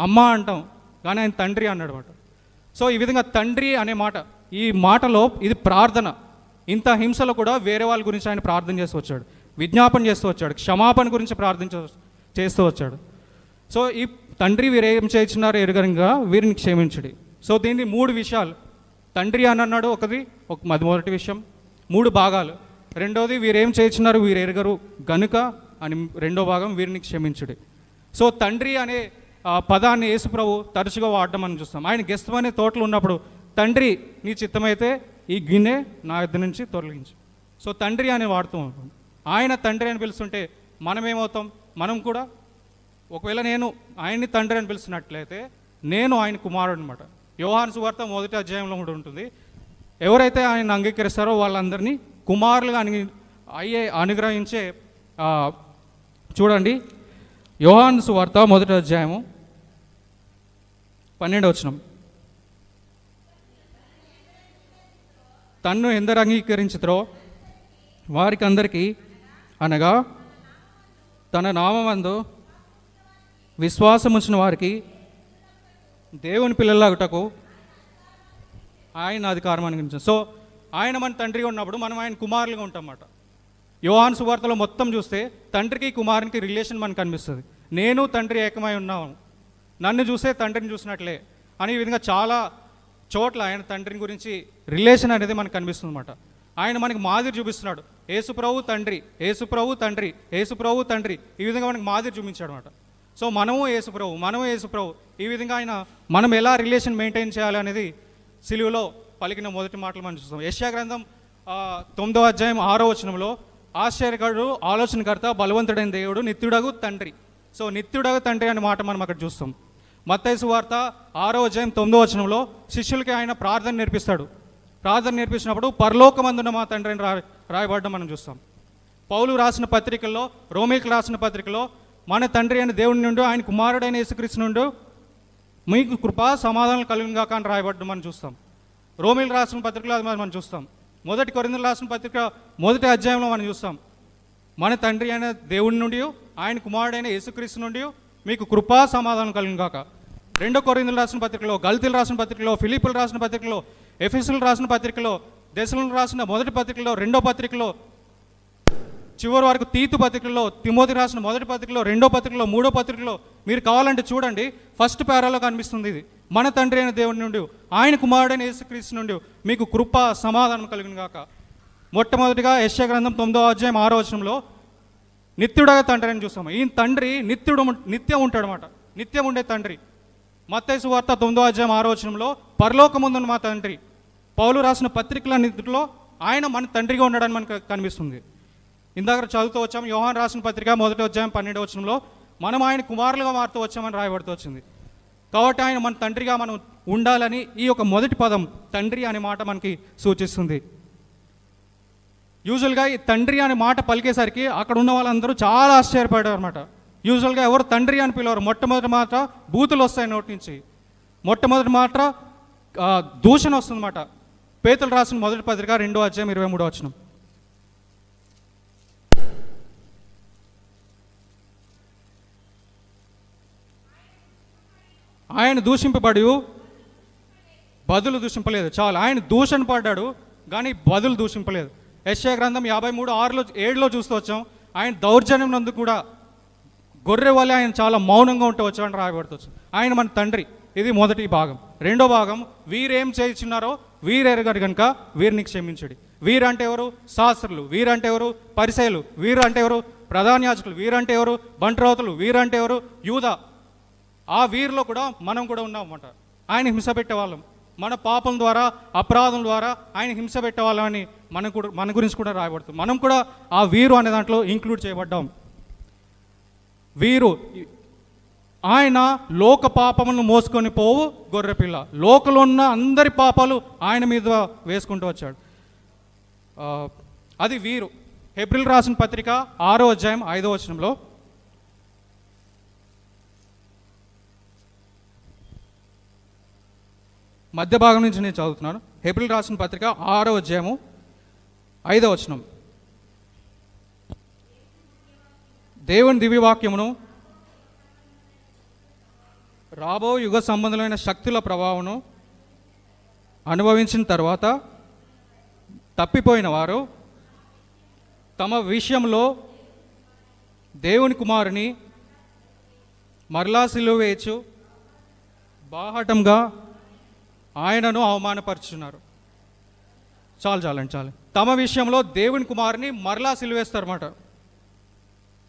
అమ్మ అంటాం, కానీ ఆయన తండ్రి అన్నాడు అనమాట. సో ఈ విధంగా తండ్రి అనే మాట, ఈ మాటలో ఇది ప్రార్థన. ఇంత హింసలో కూడా వేరే వాళ్ళ గురించి ఆయన ప్రార్థన చేస్తూ వచ్చాడు, విజ్ఞాపన చేస్తూ వచ్చాడు, క్షమాపణ గురించి చేస్తూ వచ్చాడు. సో ఈ తండ్రి వీరేం చేయించున్నారు ఎరుగనుగా వీరిని క్షమించుడి. సో దీన్ని 3 విషయాలు, తండ్రి అని అన్నాడు మొదటి విషయం, 3 భాగాలు. రెండోది వీరేం చేయించున్నారు వీరు ఎరుగరు గనుక అని రెండో భాగం, వీరిని క్షమించుడి. సో తండ్రి అనే పదాన్ని యేసు ప్రభు తరచుగా వాడడం మనం చూస్తాం. ఆయన గెత్సేమనే తోటలో ఉన్నప్పుడు, తండ్రి నీ చిత్తమైతే ఈ గిన్నె నా యొద్ద నుంచి తొలగించు. సో తండ్రి అని వాడుతూ ఉంటాం. ఆయన తండ్రి అని పిలుస్తుంటే మనం ఏమవుతాం? మనం కూడా ఒకవేళ నేను ఆయన్ని తండ్రి అని పిలుస్తున్నట్లయితే నేను ఆయన కుమారుడు అనమాట. యోహాను సువార్త 1వ అధ్యాయంలో కూడా ఉంటుంది. ఎవరైతే ఆయన అంగీకరిస్తారో వాళ్ళందరినీ కుమారులుగా అనుగ్రహించే. చూడండి, యోహాను సువార్త 1వ అధ్యాయము 12వ వచనం, తన్ను ఎందరు అంగీకరించుతారో వారికి అందరికీ, అనగా తన నామమందు విశ్వాసం ఉంచిన వారికి దేవుని పిల్లలాగుటకు ఆయన అధికారం అనుగ్రహించారు. సో ఆయన మన తండ్రిగా ఉన్నప్పుడు మనం ఆయన కుమారులుగా ఉంటాం అన్నమాట. యోహాను సువార్తలో మొత్తం చూస్తే తండ్రికి కుమారునికి రిలేషన్ మనకు కనిపిస్తుంది. నేను తండ్రి ఏకమై ఉన్నాను, నన్ను చూసే తండ్రిని చూసినట్లే అని ఈ విధంగా చాలా చోట్ల ఆయన తండ్రిని గురించి రిలేషన్ అనేది మనకు కనిపిస్తుంది అన్నమాట. ఆయన మనకి మాదిరి చూపిస్తున్నాడు. యేసుప్రభు తండ్రి, యేసుప్రభు తండ్రి, యేసుప్రభు తండ్రి, ఈ విధంగా మనకి మాదిరి చూపించాడు అనమాట. సో మనము యేసుప్రభు ఈ విధంగా ఆయన మనం ఎలా రిలేషన్ మెయింటైన్ చేయాలి అనేది సిలువలో పలికిన మొదటి మాటలు మనం చూస్తాం. యెషయా గ్రంథం 9వ అధ్యాయం 6వ వచనంలో, ఆశ్చర్యకరుడు, ఆలోచనకర్త, బలవంతుడైన దేవుడు, నిత్యుడగు తండ్రి. సో నిత్యుడగు తండ్రి అనే మాట మనం అక్కడ చూస్తాం. మత్తయి సువార్త 6వ అధ్యాయం 9వ వచనంలో శిష్యులకి ఆయన ప్రార్థన నేర్పిస్తాడు. ప్రార్థన నేర్పించినప్పుడు పరలోకమందున్న మా తండ్రి అని రాయబడడం మనం చూస్తాం. పౌలు రాసిన పత్రికల్లో, రోమీలకు రాసిన పత్రికలో, మన తండ్రి అయిన దేవుని నుండి ఆయన కుమారుడైన యేసుక్రీస్తు నుండి మీకు కృపా సమాధానం కలుగును గాక అని రాయబడ్డం మనం చూస్తాం. రోమీలు రాసిన పత్రికలో అది మనం చూస్తాం. 1 కొరింథీయులకు రాసిన పత్రిక 1వ అధ్యాయంలో మనం చూస్తాం, మన తండ్రి అయిన దేవుని నుండి ఆయన కుమారుడైన యేసుక్రీస్తు నుండి మీకు కృపా సమాధానం కలుగును గాక. 2 కొరింథీయులకు రాసిన పత్రికలో, గలతీయులకు రాసిన పత్రికలో, ఫిలిప్పీయులకు రాసిన పత్రికలో, ఎఫెసీయులకు రాసిన పత్రికలో, దెసలోనికీయులకు రాసిన 1వ పత్రికలో, 2వ పత్రికలో, చివరి వరకు తీతు పత్రికలో, తిమోతికి రాసిన 1వ పత్రికలో, 2వ పత్రికలో, 3వ పత్రికలో మీరు కావాలంటే చూడండి. ఫస్ట్ పారాలో కనిపిస్తుంది ఇది, మన తండ్రి అయిన దేవుని నుండి ఆయన కుమారుడైన యేసుక్రీస్తు నుండి మీకు కృప సమాధానం కలుగును గాక. మొట్టమొదటిగా యెషయా గ్రంథం 9వ అధ్యాయం 6వ వచనంలో నిత్యుడగా తండ్రి అని చూస్తాము. ఈ తండ్రి నిత్యం ఉంటాడనమాట, నిత్యం ఉండే తండ్రి. మత్తయి సువార్త 9వ అధ్యాయం 6వ వచనంలో పరలోకమందున్న మా తండ్రి. పౌలు రాసిన పత్రికలన్నిటిలో ఆయన మన తండ్రిగా ఉన్నాడని మనకు కనిపిస్తుంది. ఇందాక చదువుతూ వచ్చాము, యోహాను రాసిన పత్రిక 1వ అధ్యాయం 12వ వచనంలో మనం ఆయన కుమారులుగా మారుతూ వచ్చామని రాయబడుతూ వచ్చింది. కాబట్టి ఆయన మన తండ్రిగా మనం ఉండాలని ఈ యొక్క మొదటి పదం తండ్రి అనే మాట మనకి సూచిస్తుంది. యూజువల్గా ఈ తండ్రి అనే మాట పలికేసరికి అక్కడ ఉన్న వాళ్ళందరూ చాలా ఆశ్చర్యపడ్డారు అనమాట. యూజువల్గా ఎవరు తండ్రి అని పిలవరు. మొట్టమొదటి మాట బూతులు వస్తాయి నోటి నుంచి, మొట్టమొదటి మాట దూషణ వస్తుందన్నమాట. పేతులు రాసిన మొదటి పత్రిక 2వ అధ్యాయం 23వ వచనం, ఆయన దూషింపబడి బదులు దూషింపలేదు. చాలు, ఆయన దూషణ పడ్డాడు కానీ బదులు దూషింపలేదు. యెషయా గ్రంథం 53:6-7లో చూస్తూ వచ్చాం, ఆయన దౌర్జన్యం నందు కూడా గొర్రె వల్ల ఆయన చాలా మౌనంగా ఉంటూ వచ్చామని రాయబడుతూ వచ్చాం. ఆయన మన తండ్రి. ఇది మొదటి భాగం. రెండో భాగం, వీరేం చేయించున్నారో వీరెరగరు కనుక వీరిని క్షమించడి. వీరంటే ఎవరు? శాస్త్రులు. వీరంటే ఎవరు? పరిసయ్యులు. వీరు అంటే ఎవరు? ప్రధాన యాజకులు. వీరంటే ఎవరు? బంట్రోతులు. వీరంటే ఎవరు? యూదా. ఆ వీరిలో కూడా మనం కూడా ఉన్నాం అన్నమాట. ఆయన హింస పెట్టేవాళ్ళం, మన పాపం ద్వారా అపరాధం ద్వారా ఆయన హింస పెట్టేవాళ్ళం అని మన గురించి కూడా రాయబడుతుంది. మనం కూడా ఆ వీరు అనే దాంట్లో ఇంక్లూడ్ చేయబడ్డాం. వీరు ఆయన లోక పాపములను మోసుకొని పోవు గొర్రెపిల్ల. లోకంలో ఉన్న అందరి పాపాలు ఆయన మీద వేసుకుంటూ వచ్చాడు. అది వీరు. హెబ్రీయులకు రాసిన పత్రిక 6వ అధ్యాయం 5వ వచనంలో, మధ్య భాగం నుంచి నేను చదువుతున్నాను. హెబ్రీయులకు రాసిన పత్రిక 6వ అధ్యాయము 5వ వచనం. దేవుని దివ్యవాక్యమును రాబో యుగ సంబంధమైన శక్తుల ప్రభావమును అనుభవించిన తర్వాత తప్పిపోయిన వారు తమ విషయంలో దేవుని కుమారుని మరలా సిలువ వేయచ్చు బాహాటంగా ఆయనను అవమానపరుచున్నారు. చాలు. తమ విషయంలో దేవుని కుమారుని మరలా సిలువేస్తారన్నమాట.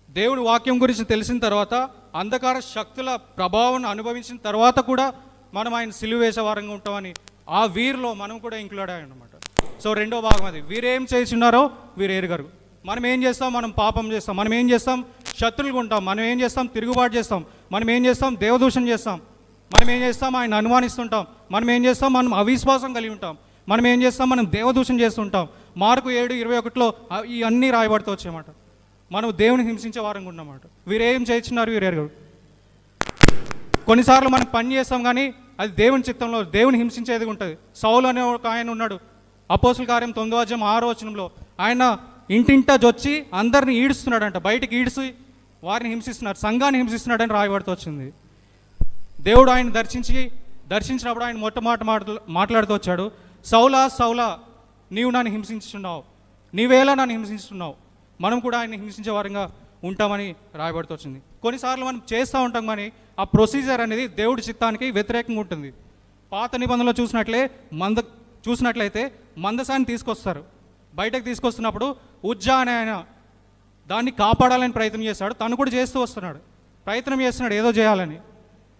దేవుని వాక్యం గురించి తెలిసిన తర్వాత, అంధకార శక్తుల ప్రభావం అనుభవించిన తర్వాత కూడా మనం ఆయన సిలువ వేసే వారంగా ఉంటామని ఆ వీరిలో మనం కూడా ఇంక్లూడ్ అయ్యాం అన్నమాట. సో రెండో భాగం అది. వీరేం చేస్తున్నారో వీరు ఎరుగరు. మనం ఏం చేస్తాం? మనం పాపం చేస్తాం. మనం ఏం చేస్తాం? శత్రులుగా ఉంటాం. మనం ఏం చేస్తాం? తిరుగుబాటు చేస్తాం. మనం ఏం చేస్తాం? దేవదూషణ చేస్తాం. మనం ఏం చేస్తాం? ఆయన అనుమానిస్తుంటాం. మనం ఏం చేస్తాం? మనం అవిశ్వాసం కలిగి ఉంటాం. మనం ఏం చేస్తాం? మనం దేవదూషణ చేస్తుంటాం. మార్కు 7:21లో ఇవన్నీ రాయబడుతూ వచ్చాయన్నమాట. మనం దేవుని హింసించే వారంగా ఉన్నమాట. వీరేం చేస్తున్నారు వీరు ఎరగరు. కొన్నిసార్లు మనం పని చేస్తాం కానీ అది దేవుని చిత్తంలో దేవుని హింసించేది ఉంటుంది. సౌలు అనే ఒక ఆయన ఉన్నాడు. అపోస్తుల కార్యం 9వ అధ్యాయం 6వ వచనంలో ఆయన ఇంటింటా జొచ్చి అందరిని ఈడుస్తున్నాడంట. బయటికి ఈడ్చి వారిని హింసిస్తున్నాడు, సంఘాన్ని హింసిస్తున్నాడని రాయబడుతూ వచ్చింది. దేవుడు ఆయన దర్శించినప్పుడు ఆయన మాట్లాడుతూ వచ్చాడు, సౌలా నీవు నన్ను హింసించున్నావు, నీవేలా నన్ను హింసిస్తున్నావు. మనం కూడా ఆయన హింసించే వారంగా ఉంటామని రాయబడుతూ వచ్చింది. కొన్నిసార్లు మనం చేస్తూ ఉంటాం కానీ ఆ ప్రొసీజర్ అనేది దేవుడి చిత్తానికి వ్యతిరేకంగా ఉంటుంది. పాత నిబంధనలో చూసినట్లయితే మందసాన్ని తీసుకొస్తారు. బయటకు తీసుకొస్తున్నప్పుడు ఉజ్జా అనే ఆయన దాన్ని కాపాడాలని ప్రయత్నం చేస్తాడు. తను కూడా చేస్తూ వస్తున్నాడు, ప్రయత్నం చేస్తున్నాడు ఏదో చేయాలని.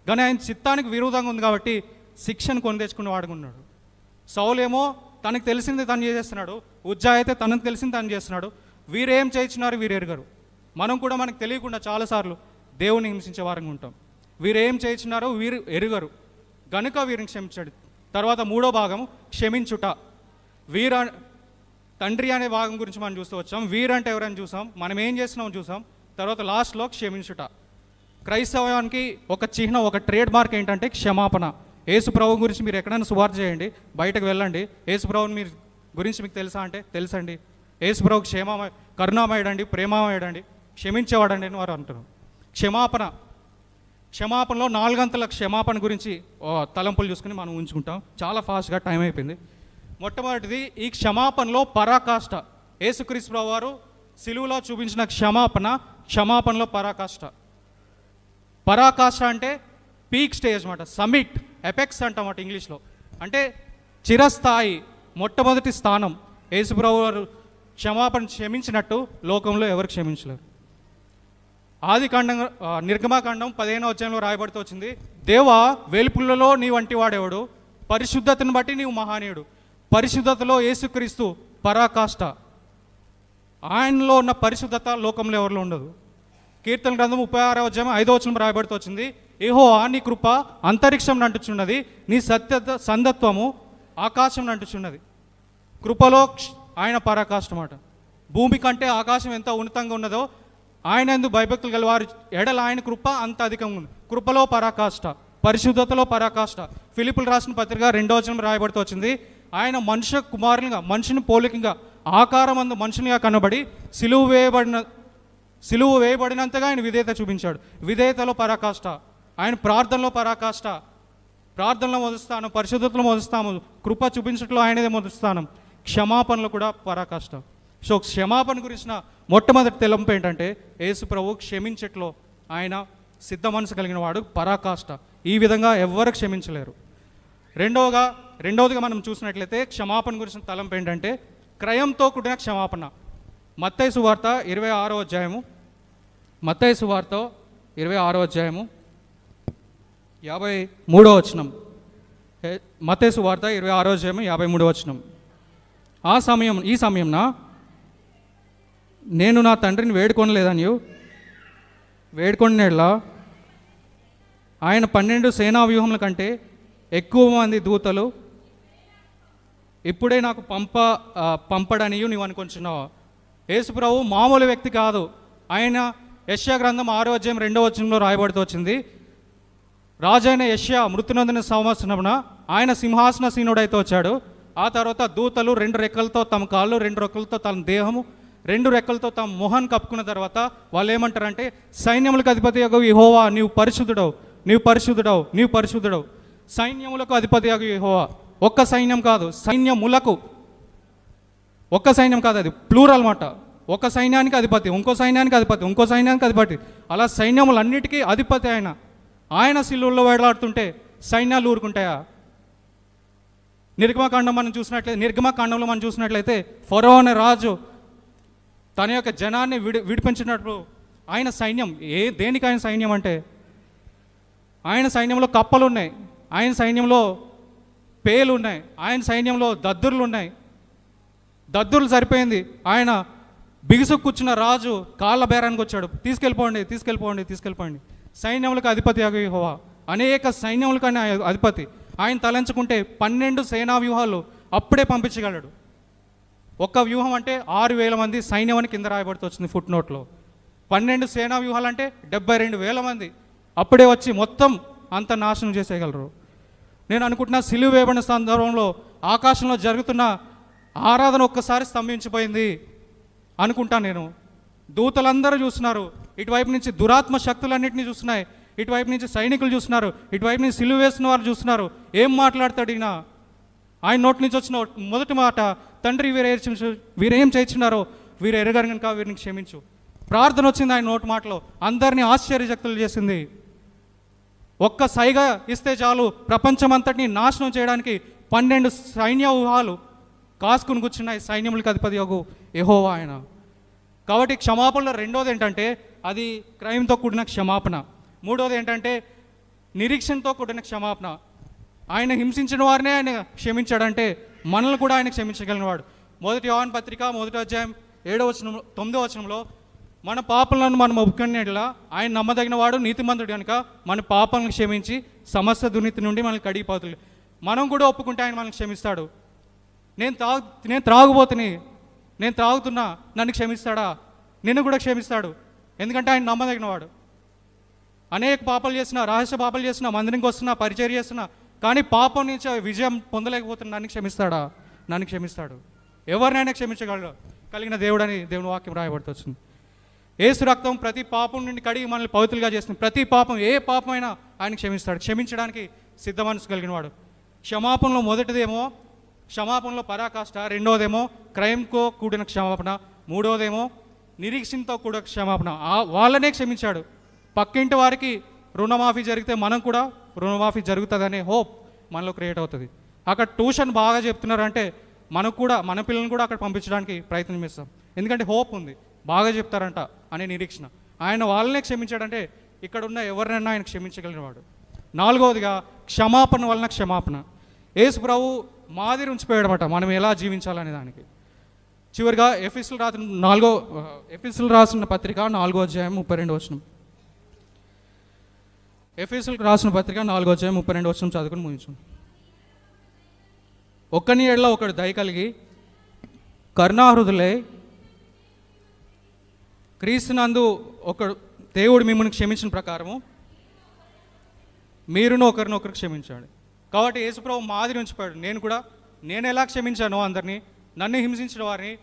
కానీ ఆయన చిత్తానికి విరోధంగా ఉంది కాబట్టి శిక్షను కొని తెచ్చుకుని వాడుకున్నాడు. సౌలేమో తనకు తెలిసింది తను చేసేస్తున్నాడు, ఉజ్జా అయితే తనకు తెలిసింది తను చేస్తున్నాడు. వీరేం చేయించినారు వీరు ఎరుగరు. మనం కూడా మనకు తెలియకుండా చాలాసార్లు దేవుని హింసించే వారంగా ఉంటాం. వీరేం చేయించినారో వీరు ఎరుగరు గనుక వీరిని క్షమించాడు. తర్వాత మూడో భాగం క్షమించుట. తండ్రి అనే భాగం గురించి మనం చూస్తూ వచ్చాం. వీరంటే ఎవరైనా చూసాం, మనం ఏం చేస్తున్నాం చూసాం. తర్వాత లాస్ట్లో క్షమించుట. క్రైస్తవానికి ఒక చిహ్నం, ఒక ట్రేడ్ మార్క్ ఏంటంటే క్షమాపణ. యేసు ప్రభు గురించి మీరు ఎక్కడైనా సువార్త చేయండి, బయటకు వెళ్ళండి, యేసు ప్రభుని మీరు గురించి మీకు తెలుసా అంటే తెలుసండి. యేసు ప్రభు కరుణామయుడండి, ప్రేమమయుడండి, క్షమించేవాడండి అని వారు అంటారు. క్షమాపణలో 4 గంటల క్షమాపణ గురించి తలంపులు చూసుకుని మనం ఉంచుకుంటాం. చాలా ఫాస్ట్గా టైం అయిపోయింది. మొట్టమొదటిది ఈ క్షమాపణలో పరాకాష్ట. యేసుక్రీస్తు ప్రభు వారు సిలువలో చూపించిన క్షమాపణలో పరాకాష్ట అంటే పీక్ స్టేజ్ అన్నమాట. సమిట్, ఎపెక్స్ అంటామాట ఇంగ్లీష్లో. అంటే చిరస్థాయి, మొట్టమొదటి స్థానం. యేసు ప్రభు వారు క్షమించినట్టు లోకంలో ఎవరు క్షమించలేరు. నిర్గమాకాండం 15వ అధ్యాయంలో రాయబడుతూ వచ్చింది, దేవా వేల్పులలో నీ వంటి వాడేవాడు, పరిశుద్ధతను బట్టి నీవు మహానీయుడు. పరిశుద్ధతలో యేసుక్రీస్తు పరాకాష్ట. ఆయనలో ఉన్న పరిశుద్ధత లోకంలో ఎవరిలో ఉండదు. కీర్తన గ్రంథం 36వ అధ్యాయం 5వ వచనం రాయబడుతూ వచ్చింది, యెహోవా నీ కృప అంతరిక్షం నంటుచున్నది, నీ సందత్వము ఆకాశం నంటుచున్నది. కృపలో ఆయన పరాకాష్ఠమాట. భూమి కంటే ఆకాశం ఎంత ఉన్నతంగా ఉన్నదో ఆయన ఎందు భయభక్తులు గల వారి ఎడల ఆయన కృప అంత అధికంగా ఉంది. కృపలో పరాకాష్ఠ, పరిశుద్ధతలో పరాకాష్ఠ. ఫిలిప్పులు రాసిన పత్రిక 2వ వచనం రాయబడుతూ వచ్చింది, ఆయన మనుష్య కుమారునిగా, మనిషిని పోలికగా ఆకారం అందు మనుషునిగా కనబడి సిలువ వేయబడినంతగా ఆయన విధేయత చూపించాడు. విధేయతలో పరాకాష్ఠ. ఆయన ప్రార్థనలో పరాకాష్ఠ. ప్రార్థనలో మొదటి స్థానం, పరిశుద్ధతలో మొదటి స్థానం, కృప చూపించట్లో ఆయనదే మొదటి స్థానం. క్షమాపణలో కూడా పరాకాష్ఠ. సో క్షమాపణ గురించిన మొట్టమొదటి తెలంపు ఏంటంటే యేసు ప్రభు క్షమించట్లో ఆయన సిద్ధ మనసు కలిగిన వాడు, పరాకాష్ఠ. ఈ విధంగా ఎవ్వరు క్షమించలేరు. రెండవదిగా మనం చూసినట్లయితే క్షమాపణ గురించిన తలంపు ఏంటంటే క్రయంతో కూడిన క్షమాపణ. మత్తయి సువార్త 26వ అధ్యాయము, మత్తయి సువార్త 26వ అధ్యాయము 53వ వచనం. మత్తయి సువార్త 26వ అధ్యాయము 53వ వచనం. ఈ సమయంన నేను నా తండ్రిని వేడుకొనలేదని వేడుకొనేలా ఆయన 12 సేనా వ్యూహముల కంటే ఎక్కువ మంది దూతలు ఇప్పుడే నాకు పంపడనియు నీవు అనుకుంటున్నావు. యేసుప్రభు మామూలు వ్యక్తి కాదు. ఆయన యెషయా గ్రంథం 6వ అధ్యాయం 2వ వచనంలో రాయబడుతూ వచ్చింది, రాజైన యెషయా మృత్యునందిన సంవత్సరమున ఆయన సింహాసనసీనుడైతే వచ్చాడు. ఆ తర్వాత దూతలు 2 రెక్కలతో తమ కాళ్ళు, 2 రెక్కలతో తమ దేహము, 2 రెక్కలతో తమ మొహాన్ని కప్పుకున్న తర్వాత వాళ్ళు ఏమంటారంటే, సైన్యములకు అధిపతి యెహోవా నీవు పరిశుద్ధుడవు, నీవు పరిశుద్ధుడవు, నీవు పరిశుద్ధుడవు. సైన్యములకు అధిపతి యెహోవా. ఒక్క సైన్యం కాదు, సైన్యములకు. ఒక్క సైన్యం కాదు, అది ప్లూరల్ మాట. ఒక సైన్యానికి అధిపతి, ఇంకో సైన్యానికి అధిపతి, ఇంకో సైన్యానికి అధిపతి, అలా సైన్యములన్నిటికీ అధిపతి ఆయన. ఆయన సిలువల్లో వేలాడుతుంటే సైన్యాలు ఊరుకుంటాయా? నిర్గమకాండంలో మనం చూసినట్లయితే ఫరో అనే రాజు తన యొక్క జనాన్ని విడిపించినప్పుడు ఆయన సైన్యం దేనికి ఆయన సైన్యం అంటే, ఆయన సైన్యంలో కప్పలు ఉన్నాయి, ఆయన సైన్యంలో పేలు ఉన్నాయి, ఆయన సైన్యంలో దద్దుర్లు ఉన్నాయి. దద్దుర్లు సరిపోయింది, ఆయన బిగుసు కూర్చున్న రాజు కాళ్ళ బేరానికి వచ్చాడు, తీసుకెళ్ళిపోండి, తీసుకెళ్ళిపోండి, తీసుకెళ్ళిపోండి. సైన్యములకు అధిపతి యెహోవా, అనేక సైన్యములకు అధిపతి. ఆయన తలంచుకుంటే 12 సేనా వ్యూహాలు అప్పుడే పంపించగలడు. ఒక్క వ్యూహం అంటే 6,000 మంది సైన్యం అని కింద రాయబడుతూ వచ్చింది ఫుట్ నోట్లో. 12 సేనా వ్యూహాలు అంటే 72,000 మంది అప్పుడే వచ్చి మొత్తం అంత నాశనం చేసేయగలరు. నేను అనుకుంటున్నా సిలువ వేయబడిన సందర్భంలో ఆకాశంలో జరుగుతున్న ఆరాధన ఒక్కసారి స్తంభించిపోయింది అనుకుంటా నేను. దూతలందరూ చూస్తున్నారు, ఇటువైపు నుంచి దురాత్మ శక్తులన్నింటినీ చూస్తున్నాయి, ఇటువైపు నుంచి సైనికులు చూస్తున్నారు, ఇటువైపు నుంచి సిలువ వేసిన వారు చూస్తున్నారు. ఏం మాట్లాడతాడు ఈయన? ఆయన నోటి నుంచి వచ్చిన మొదటి మాట, తండ్రి వీరేం చేయించున్నారో వీరు ఎరగరు కనుక వీరిని క్షమించు. ప్రార్థన వచ్చింది ఆయన నోటి మాటలో, అందరినీ ఆశ్చర్యశక్తులు చేసింది. ఒక్క సైగ ఇస్తే చాలు ప్రపంచమంతటిని నాశనం చేయడానికి 12 సైన్య వ్యూహాలు కాసుకుని కూర్చున్నాయి సైన్యములకు అధిపతి యెహోవా ఆయన. కాబట్టి క్షమాపణలో రెండోది ఏంటంటే అది క్రైమ్తో కూడిన క్షమాపణ. మూడోది ఏంటంటే నిరీక్షణతో కూడిన క్షమాపణ. ఆయన హింసించిన వారినే ఆయన క్షమించాడంటే మనల్ని కూడా ఆయన క్షమించగలిగినవాడు. 1 యోహాను పత్రిక 1వ అధ్యాయం 9వ వచనంలో మన పాపలను మనం ఒప్పుకునేలా ఆయన నమ్మదగిన వాడు, నీతిమంతుడు కనుక మన పాపాలను క్షమించి సమస్త దుర్నీతి నుండి మనల్ని కడిగిపోతుంది. మనం కూడా ఒప్పుకుంటే ఆయన మనల్ని క్షమిస్తాడు. నేను త్రాగుబోతుని, నేను త్రాగుతున్నా, నన్ను క్షమిస్తాడా? నిన్ను కూడా క్షమిస్తాడు, ఎందుకంటే ఆయన నమ్మదగిన వాడు. అనేక పాపాలు చేస్తున్నా, రహస్య పాపాలు చేస్తున్నా, మందిరంకి వస్తున్నా, పరిచర్య చేస్తున్నా, కానీ పాపం నుంచి విజయం పొందలేకపోతున్నా, నన్ను క్షమిస్తాడా? నన్ను క్షమిస్తాడు. ఎవరినైనా క్షమించగలిగిన దేవుడని దేవుని వాక్యం రాయబడుతుంది. యేసు రక్తం ప్రతి పాపం నుండి కడిగి మనల్ని పవిత్రులుగా చేస్తుంది. ప్రతి పాపం, ఏ పాపమైనా ఆయన క్షమిస్తాడు. క్షమించడానికి సిద్ధ మనసు కలిగిన వాడు. క్షమాపణలో మొదటిదేమో క్షమాపణలో పరాకాష్ట, రెండోదేమో క్రైమ్తో కూడిన క్షమాపణ, మూడోదేమో నిరీక్షణతో కూడిన క్షమాపణ. వాళ్ళనే క్షమించాడు. పక్కింటి వారికి రుణమాఫీ జరిగితే మనం కూడా రుణమాఫీ జరుగుతుందనే హోప్ మనలో క్రియేట్ అవుతుంది. అక్కడ ట్యూషన్ బాగా చెప్తున్నారంటే మనకు కూడా మన పిల్లల్ని కూడా అక్కడ పంపించడానికి ప్రయత్నం చేస్తాం, ఎందుకంటే హోప్ ఉంది, బాగా చెప్తారంట అనే నిరీక్షణ. ఆయన వాళ్ళనే క్షమించాడంటే ఇక్కడ ఉన్న ఎవరినైనా ఆయన క్షమించగలిగినవాడు. నాలుగవదిగా క్షమాపణ వలన క్షమాపణ. యేసు ప్రభు మాదిరి ఉంచిపోయాడనమాట మనం ఎలా జీవించాలనే దానికి. చివరిగా ఎఫెసీయులకు రాసిన పత్రిక 4వ అధ్యాయం 32వ వచనం. ఎఫెసీయులకు రాసిన పత్రిక 4వ అధ్యాయం 32వ వచనం చదువుకుని ముగించండి. ఒక్కని ఏళ్ళ ఒకడు దయ కలిగి కరుణాహృదులై క్రీస్తునందు ఒకడు దేవుడు మిమ్మల్ని క్షమించిన ప్రకారము మీరును ఒకరినొకరు క్షమించాడు. కాబట్టి యేసుప్రభు మాదిరి ఉంచిపోయాడు. నేను ఎలా క్షమించానో అందరినీ, నన్ను హింసించిన వారిని,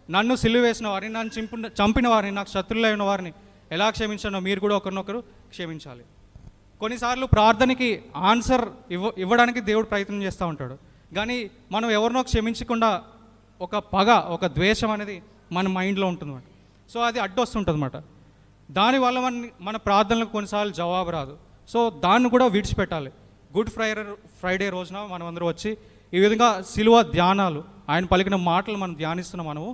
నన్ను సిలువ వేసిన వారిని, నన్ను చంపిన వారిని, నాకు శత్రులైన వారిని ఎలా క్షమించానో మీరు కూడా ఒకరినొకరు క్షమించాలి. కొన్నిసార్లు ప్రార్థనకి ఆన్సర్ ఇవ్వడానికి దేవుడు ప్రయత్నం చేస్తూ ఉంటాడు, కానీ మనం ఎవరినో క్షమించకుండా ఒక పగ, ఒక ద్వేషం అనేది మన మైండ్లో ఉంటుందన్నమాట. సో అది అడ్డొస్తుంటుంది అన్నమాట. దానివల్ల మన ప్రార్థనలకు కొన్నిసార్లు జవాబు రాదు. సో దాన్ని కూడా విడిచిపెట్టాలి. గుడ్ ఫ్రైడే రోజున మనం అందరూ వచ్చి ఈ విధంగా సిలువ ధ్యానాలు, ఆయన పలికిన మాటలు మనం ధ్యానిస్తున్నాం. మనము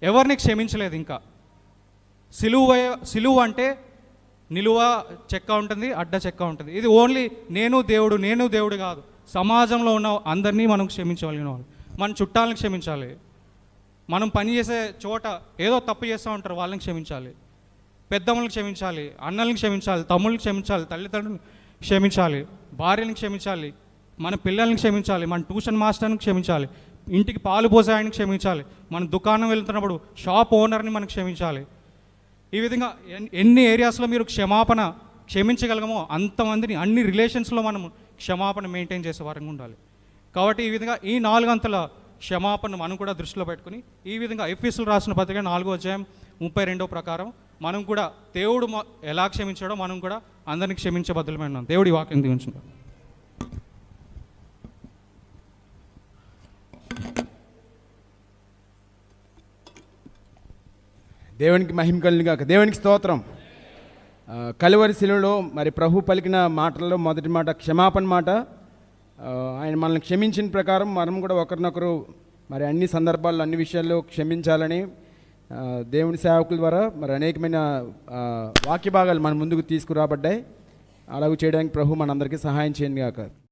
ఎవరిని క్షమించలేదు. ఇంకా సిలువ అంటే నిలువ చెక్క ఉంటుంది, అడ్డ చెక్క ఉంటుంది. ఇది ఓన్లీ నేను దేవుడు కాదు, సమాజంలో ఉన్న అందరినీ మనం క్షమించగలిగిన వాళ్ళు. మన చుట్టాలను క్షమించాలి, మనం పనిచేసే చోట ఏదో తప్పు చేస్తూ ఉంటారు వాళ్ళని క్షమించాలి, పెద్దమ్మల్ని క్షమించాలి, అన్నల్ని క్షమించాలి, తమ్ముళ్ళని క్షమించాలి, తల్లిదండ్రులను క్షమించాలి, భార్యని క్షమించాలి, మన పిల్లల్ని క్షమించాలి, మన ట్యూషన్ మాస్టర్ని క్షమించాలి, ఇంటికి పాలు పోసే ఆయన్ని క్షమించాలి, మన దుకాణం వెళ్తున్నప్పుడు షాప్ ఓనర్ని మనం క్షమించాలి. ఈ విధంగా ఎన్ని ఏరియాస్లో మీరు క్షమించగలగమో అంతమందిని, అన్ని రిలేషన్స్లో మనం క్షమాపణ మెయింటైన్ చేసే వారంగా ఉండాలి. కాబట్టి ఈ విధంగా ఈ 4 గంటల క్షమాపణ మనం కూడా దృష్టిలో పెట్టుకుని ఈ విధంగా ఎఫెసీయులకు రాసిన పత్రిక 4:32 ప్రకారం మనం కూడా దేవుడు ఎలా క్షమించాడో మనం కూడా అందరినీ క్షమించే బదులమే ఉన్నాం. దేవుడి వాక్యం దీవించుకుంటాం. దేవునికి మహిమ కలుగును గాక. దేవునికి స్తోత్రం. కలువరి శిలువలో మరి ప్రభు పలికిన మాటల్లో మొదటి మాట క్షమాపణ మాట. ఆయన మనల్ని క్షమించిన ప్రకారం మనం కూడా ఒకరినొకరు మరి అన్ని సందర్భాల్లో అన్ని విషయాల్లో క్షమించాలని దేవుని సేవకుల ద్వారా మరి అనేకమైన వాక్య భాగాలు మన ముందుకు తీసుకురాబడ్డాయి. అలాగూ చేయడానికి ప్రభు మనందరికీ సహాయం చేయండి గాక.